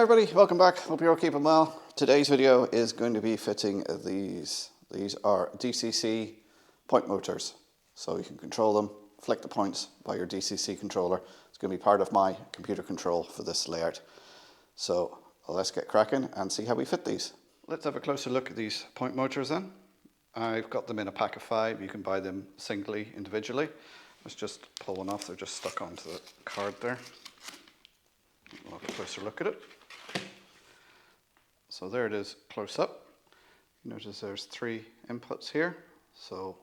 everybody, welcome back. Hope you're all keeping well. Today's video is going to be fitting these. These are DCC point motors. So you can control them, flick the points by your DCC controller. It's going to be part of my computer control for this layout. So let's get cracking and see how we fit these. Let's have a closer look at these point motors then. I've got them in a pack of 5. You can buy them singly, individually. Let's just pull one off. They're just stuck onto the card there. We'll have a closer look at it. So there it is close up. Notice there's 3 inputs here. So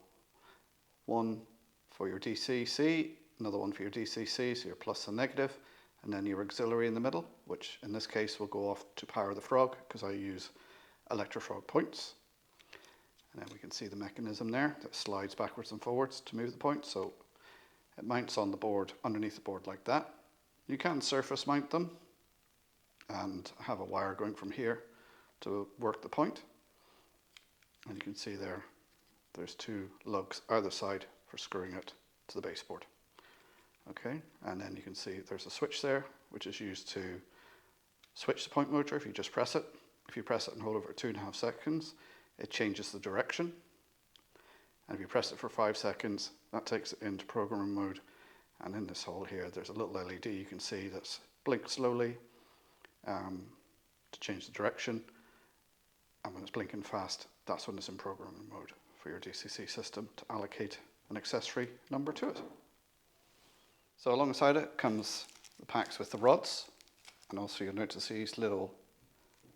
one for your DCC, another one for your DCC, so your plus and negative, and then your auxiliary in the middle, which in this case will go off to power the frog because I use electrofrog points. And then we can see the mechanism there that slides backwards and forwards to move the point. So it mounts on the board, underneath the board like that. You can surface mount them and have a wire going from here to work the point. And you can see there's 2 lugs either side for screwing it to the baseboard. Okay, and then you can see there's a switch there, which is used to switch the point motor if you just press it. If you press it and hold it for 2.5 seconds, it changes the direction. And if you press it for 5 seconds, that takes it into programming mode. And in this hole here, there's a little LED you can see that's blinked slowly to change the direction. And when it's blinking fast, that's when it's in programming mode for your DCC system to allocate an accessory number to it. So alongside it comes the packs with the rods. And also you'll notice these little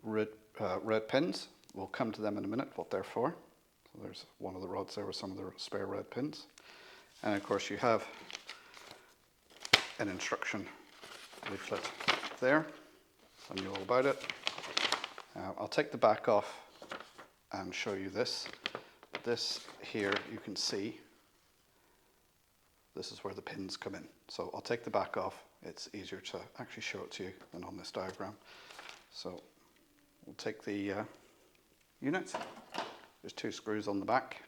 red pins. We'll come to them in a minute, what they're for. So there's one of the rods there with some of the spare red pins. And of course you have an instruction leaflet there, telling you all about it. I'll take the back off and show you this. This here you can see, this is where the pins come in. So I'll take the back off. It's easier to actually show it to you than on this diagram. So we'll take the units. There's 2 screws on the back.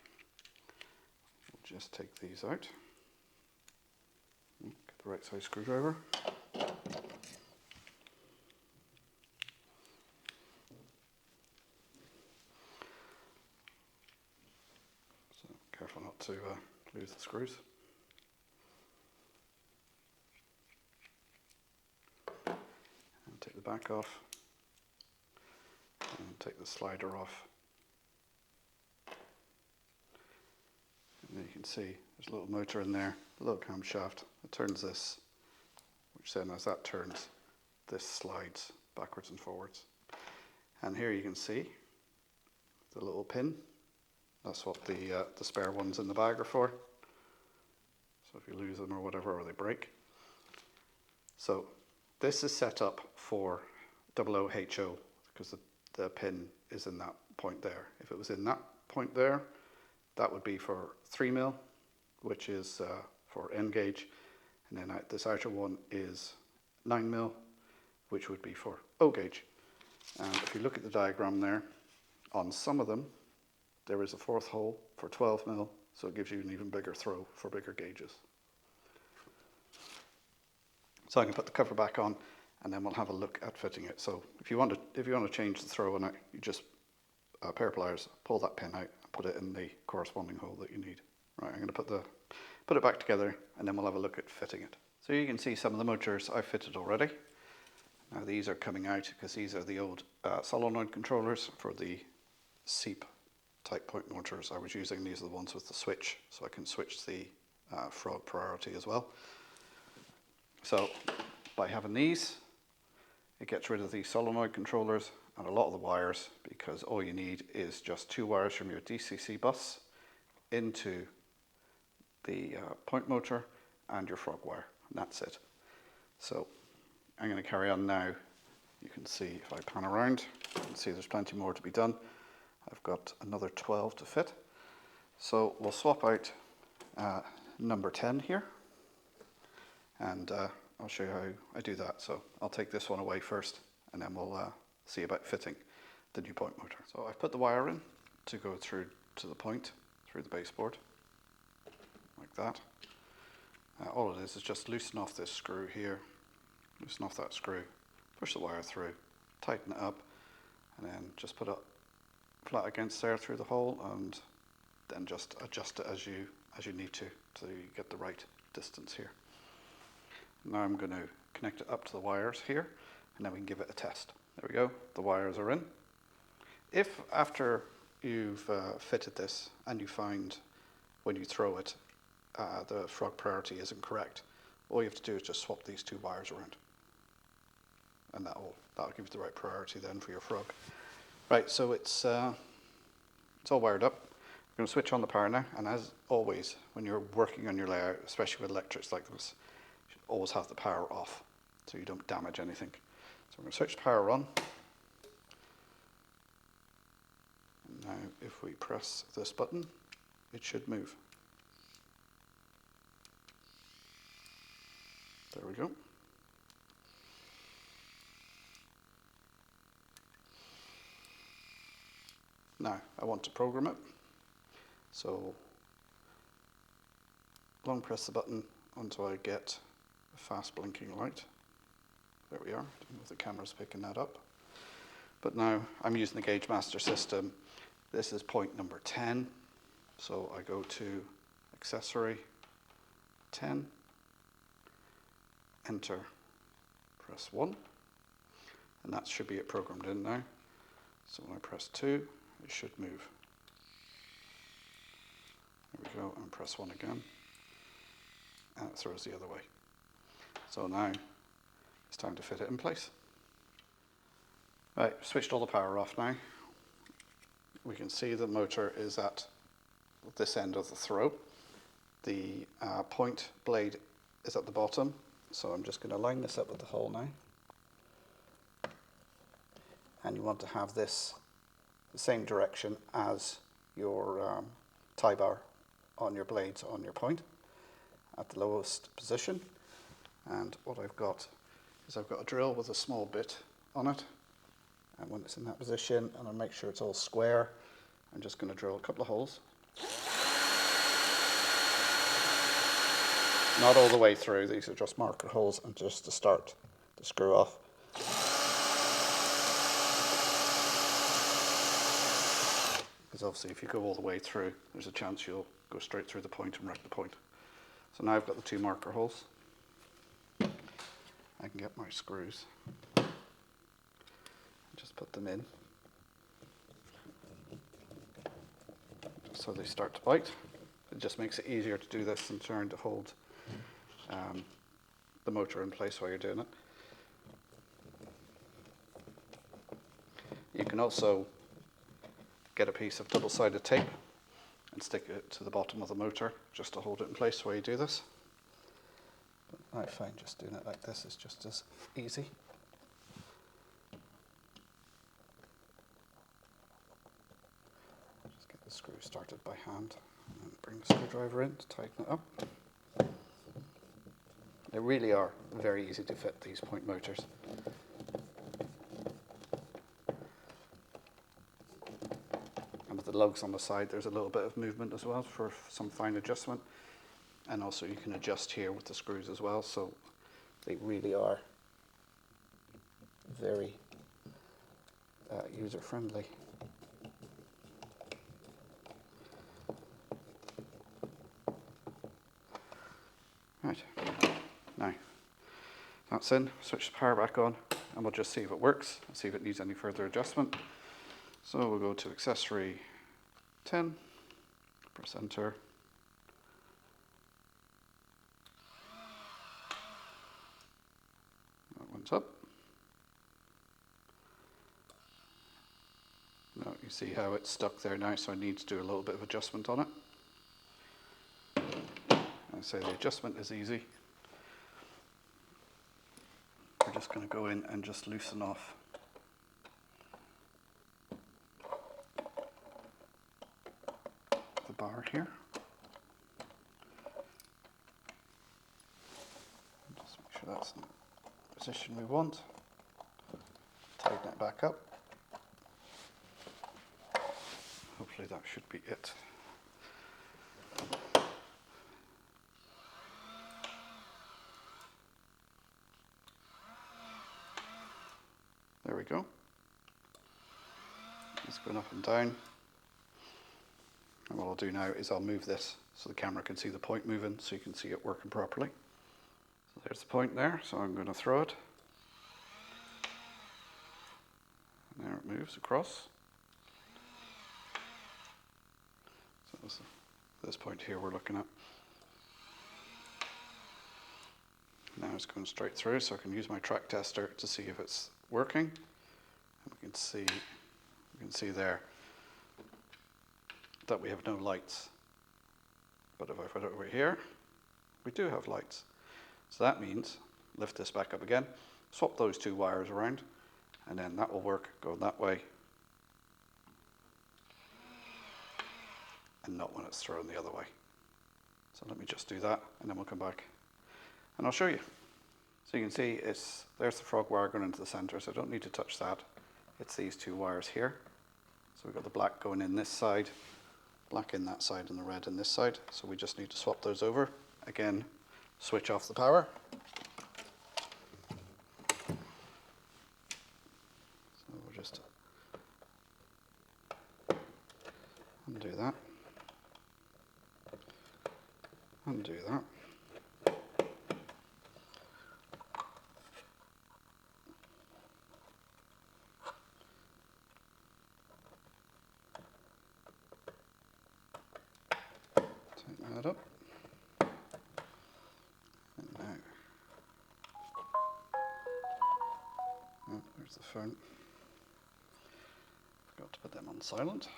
We'll just take these out. Get the right size screwdriver. So careful not to lose the screws. And take the back off. And take the slider off. And you can see there's a little motor in there, a little camshaft. It turns this, which then as that turns, this slides backwards and forwards. And here you can see the little pin. That's what the spare ones in the bag are for. So if you lose them or whatever, or they break. So this is set up for OOHO because the pin is in that point there. If it was in that point there, that would be for 3mm, which is for N gauge, and then this outer one is 9mm, which would be for O gauge. And if you look at the diagram there, on some of them, there is a 4th hole for 12mm, so it gives you an even bigger throw for bigger gauges. So I can put the cover back on, and then we'll have a look at fitting it. So if you want to change the throw on it, you just pair of pliers, pull that pin out, and put it in the corresponding hole that you need. Right, I'm going to put it back together, and then we'll have a look at fitting it. So you can see some of the motors I've fitted already. Now these are coming out because these are the old solenoid controllers for the SEEP type point motors I was using. These are the ones with the switch, so I can switch the frog priority as well. So by having these, it gets rid of the solenoid controllers and a lot of the wires, because all you need is just 2 wires from your DCC bus into the point motor and your frog wire, and that's it. So I'm going to carry on now. You can see if I pan around, you can see there's plenty more to be done. I've got another 12 to fit. So we'll swap out number 10 here, and I'll show you how I do that. So I'll take this one away first, and then we'll see about fitting the new point motor. So I've put the wire in to go through to the point, through the baseboard, like that. All it is just loosen off this screw here, loosen off that screw, push the wire through, tighten it up, and then just put it flat against there through the hole, and then just adjust it as you need to so you get the right distance here. Now I'm going to connect it up to the wires here, and then we can give it a test. There we go, the wires are in. If after you've fitted this and you find when you throw it the frog priority isn't correct, all you have to do is just swap these two wires around, and that'll give you the right priority then for your frog. Right, so it's all wired up. We're going to switch on the power now, and as always when you're working on your layout, especially with electrics like this, you should always have the power off so you don't damage anything. So we're going to switch the power on. And now if we press this button, it should move. There we go. Now I want to program it, so long press the button until I get a fast blinking light. There we are. I don't know if the camera's picking that up, but now I'm using the Gauge Master system. This is point number 10, so I go to accessory 10, enter, press 1, and that should be it programmed in now. So when I press 2, it should move. There we go, and press 1 again, and it throws the other way. So now it's time to fit it in place. Right, switched all the power off now. We can see the motor is at this end of the throw. The point blade is at the bottom, so I'm just going to line this up with the hole now. And you want to have this the same direction as your tie bar on your blades on your point at the lowest position. And what I've got is I've got a drill with a small bit on it, and when it's in that position, and I'll make sure it's all square, I'm just going to drill a couple of holes. Not all the way through, these are just marker holes, and just to start the screw off. Because obviously if you go all the way through, there's a chance you'll go straight through the point and wreck the point. So now I've got the two marker holes. I can get my screws and just put them in just so they start to bite. It just makes it easier to do this than trying to hold the motor in place while you're doing it. You can also get a piece of double-sided tape and stick it to the bottom of the motor just to hold it in place while you do this. But I find just doing it like this is just as easy. Just get the screw started by hand and then bring the screwdriver in to tighten it up. They really are very easy to fit, these point motors. And with the lugs on the side, there's a little bit of movement as well for some fine adjustment. And also you can adjust here with the screws as well, so they really are very user-friendly. Right, now that's in, switch the power back on, and we'll just see if it works, and see if it needs any further adjustment. So we'll go to accessory 10, press enter. That one's up. Now you see how it's stuck there now, so I need to do a little bit of adjustment on it. I say the adjustment is easy. We're just going to go in and just loosen off the bar here. Just make sure that's in the position we want. Tighten it back up. Hopefully that should be it. There we go. It's going up and down. And what I'll do now is I'll move this so the camera can see the point moving, so you can see it working properly. So there's the point there, so I'm going to throw it. And there it moves across. So this point here we're looking at. Now it's going straight through, so I can use my track tester to see if it's working. And we can see there that we have no lights. But if I put it over here, we do have lights. So that means, lift this back up again, swap those two wires around, and then that will work going that way, and not when it's thrown the other way. So let me just do that, and then we'll come back and I'll show you. So you can see there's the frog wire going into the center, so I don't need to touch that. It's these two wires here. So we've got the black going in this side, black in that side, and the red in this side. So we just need to swap those over. Again, switch off the power. So we'll just undo that. Undo that. Tighten that up. And now, oh, there's the phone. Forgot to put them on silent.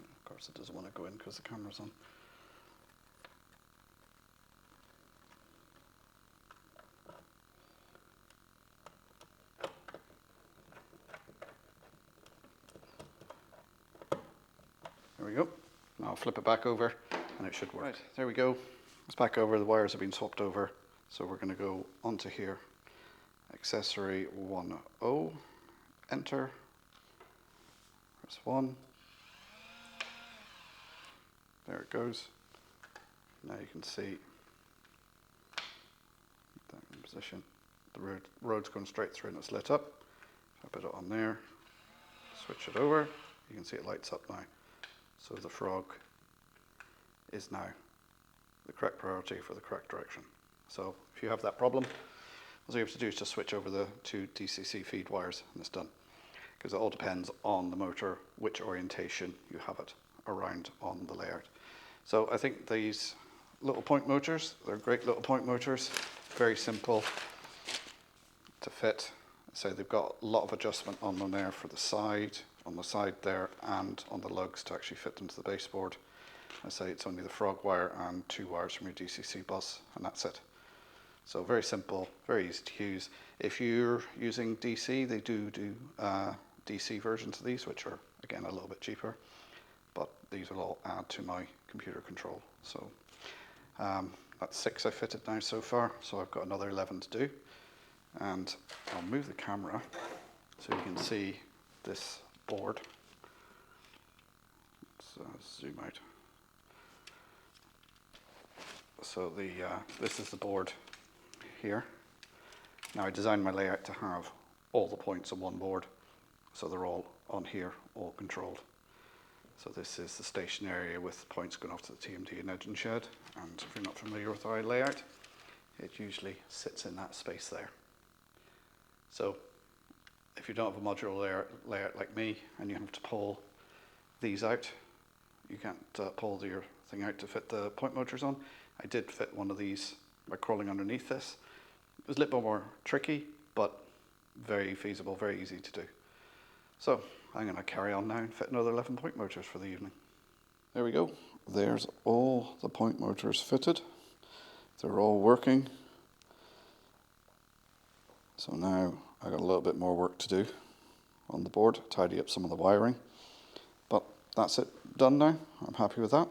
Of course, it doesn't want to go in because the camera's on. There we go. Now I'll flip it back over and it should work. Right, there we go. It's back over. The wires have been swapped over. So we're going to go onto here. Accessory 1.0. Enter. Press 1. There it goes. Now you can see that in position. The road's going straight through and it's lit up. I put it on there. Switch it over. You can see it lights up now. So the frog is now the correct priority for the correct direction. So if you have that problem, all you have to do is just switch over the two DCC feed wires and it's done. Because it all depends on the motor, which orientation you have it around on the layout. So I think these little point motors, they're great little point motors, very simple to fit. So they've got a lot of adjustment on them there for the side, on the side there, and on the lugs to actually fit them to the baseboard. I say it's only the frog wire and two wires from your DCC bus, and that's it. So very simple, very easy to use. If you're using DC, they do DC versions of these, which are again a little bit cheaper, but these will all add to my computer control. So that's 6 I fitted now so far, so I've got another 11 to do. And I'll move the camera so you can see this board. Let's zoom out. So this is the board here. Now I designed my layout to have all the points on one board, so they're all on here, all controlled. So this is the station area with points going off to the TMD and engine shed. And if you're not familiar with our layout, it usually sits in that space there. So if you don't have a modular layout like me and you have to pull these out, you can't pull your thing out to fit the point motors on. I did fit one of these by crawling underneath this. It was a little bit more tricky, but very feasible, very easy to do. So I'm going to carry on now and fit another 11 point motors for the evening. There we go. There's all the point motors fitted. They're all working. So now I've got a little bit more work to do on the board, tidy up some of the wiring. But that's it done now. I'm happy with that.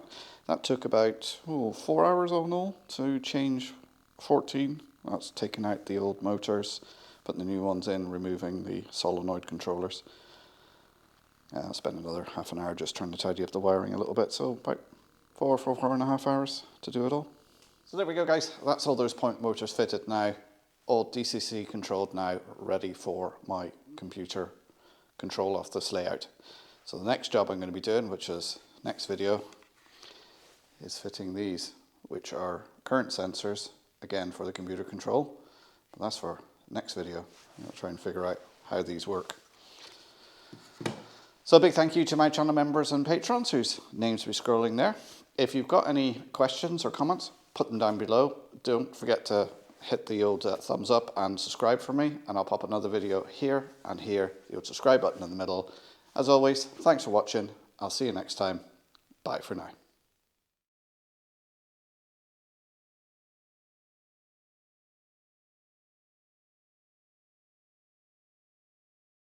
That took about 4 hours all in all to change 14. That's taking out the old motors, putting the new ones in, removing the solenoid controllers. I'll spend another half an hour just trying to tidy up the wiring a little bit, so about 4.5 hours to do it all. So there we go, guys, that's all those point motors fitted now, all DCC controlled now, ready for my computer control of this layout. So the next job I'm going to be doing, which is next video, is fitting these, which are current sensors, again for the computer control, but that's for next video. I'll try and figure out how these work. So a big thank you to my channel members and patrons whose names will be scrolling there. If you've got any questions or comments, put them down below. Don't forget to hit the old thumbs up and subscribe for me, and I'll pop another video here and here, the old subscribe button in the middle. As always, thanks for watching. I'll see you next time. Bye for now.